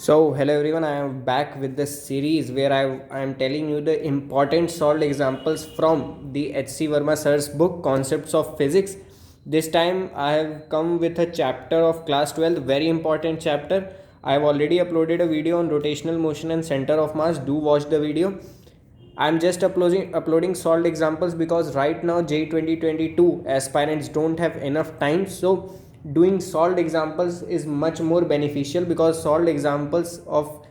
Hello everyone, I am back with the series where I am telling you the important solved examples from the H.C. Verma sir's book Concepts of Physics. This time I have come with a chapter of class 12, very important chapter. I have already uploaded a video on rotational motion and center of mass. Do watch the video. I'm just uploading solved examples because right now J 2022 aspirants don't have enough time. So doing solved examples is much more beneficial because solved examples of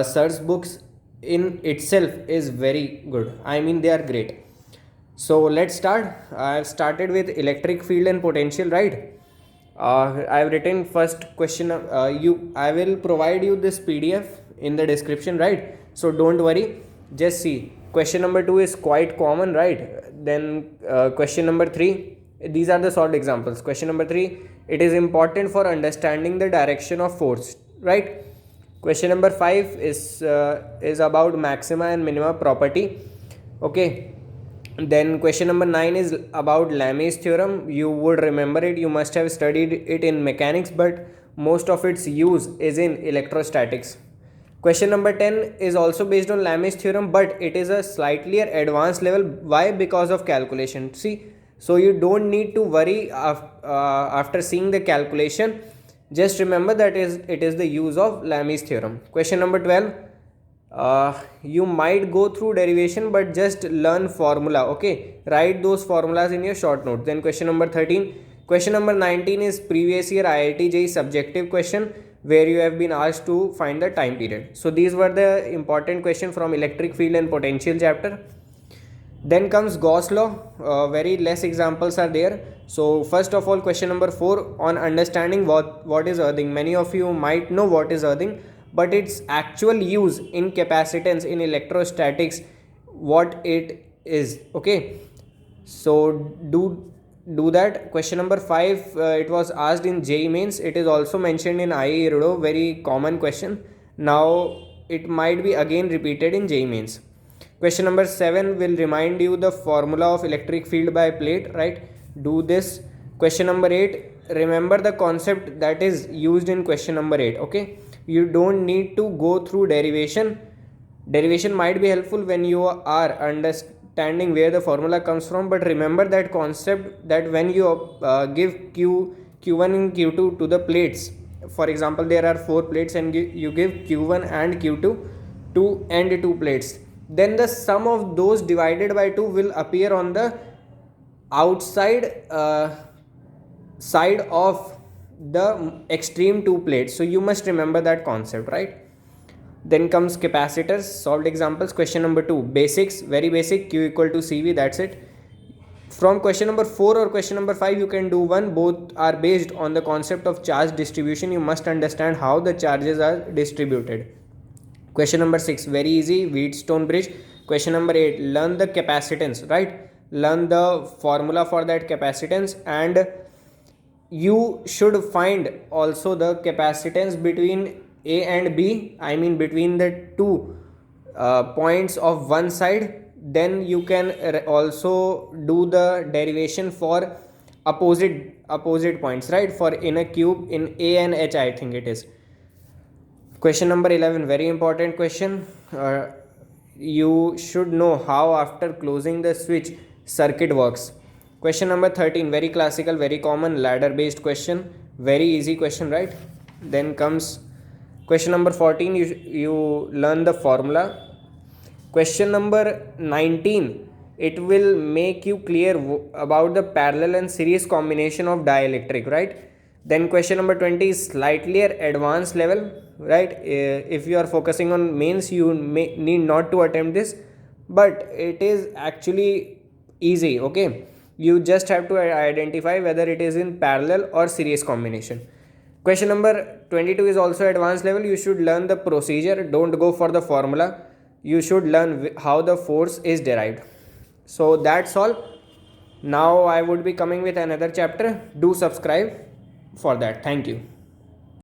sir's books in itself is very good. I mean they are great. So let's start. I've started with electric field and potential, right? I've written first question. I will provide you this PDF in the description, right? So don't worry. Just see. Question number 2 is quite common, right? Then question number 3. These are the solved examples. Question number 3. It is important for understanding the direction of force, right? Question number 5 is about maxima and minima property. Okay. Then question number 9 is about Lamy's theorem. You would remember it. You must have studied it in mechanics, but most of its use is in electrostatics. Question number 10 is also based on Lamy's theorem, but it is a slightly advanced level. Why? Because of calculation. See, so you don't need to worry after seeing the calculation. Just remember that it is the use of Lamy's theorem. Question number 12. You might go through derivation but just learn formula. Okay, write those formulas in your short note. Then question number 13. Question number 19 is previous year IIT JEE subjective question where you have been asked to find the time period. So these were the important question from electric field and potential chapter. Then comes Gauss law. Very less examples are there. So first of all, question number 4 on understanding what is earthing. Many of you might know what is earthing, but its actual use in capacitance in electrostatics, what it is. Okay, so do that. Question number 5, it was asked in JEE mains. It is also mentioned in IIE IRDO, very common question. Now it might be again repeated in JEE mains. Question number 7 will remind you the formula of electric field by plate, right? Do this. Question number 8, remember the concept that is used in question number 8. Okay, you don't need to go through derivation. Derivation might be helpful when you are understanding where the formula comes from, but remember that concept that when you give q1 and q2 to the plates. For example, there are 4 plates and you give q1 and q2 to end 2 plates, then the sum of those divided by 2 will appear on the outside side of the extreme 2 plates. So you must remember that concept, right? Then comes capacitors, solved examples. Question number 2, basics, very basic, q equal to cv, that's it. From question number 4 or question number 5 you can do one. Both are based on the concept of charge distribution. You must understand how the charges are distributed. Question number 6, very easy, Wheatstone bridge. Question number 8, learn the capacitance, right? Learn the formula for that capacitance, and you should find also the capacitance between A and B, I mean between the two points of one side. Then you can also do the derivation for opposite points, right? For in a cube in A and H, I think it is. Question number 11, very important question. You should know how after closing the switch circuit works. Question number 13, very classical, very common, ladder based question, very easy question, right? Then comes question number 14, you learn the formula. Question number 19, it will make you clear about the parallel and series combination of dielectric, right? Then question number 20 is slightly advanced level, right? If you are focusing on mains, you may need not to attempt this, but it is actually easy. Okay, you just have to identify whether it is in parallel or series combination. Question number 22 is also advanced level. You should learn the procedure, don't go for the formula. You should learn how the force is derived. So that's all. Now I would be coming with another chapter. Do subscribe for that. Thank you.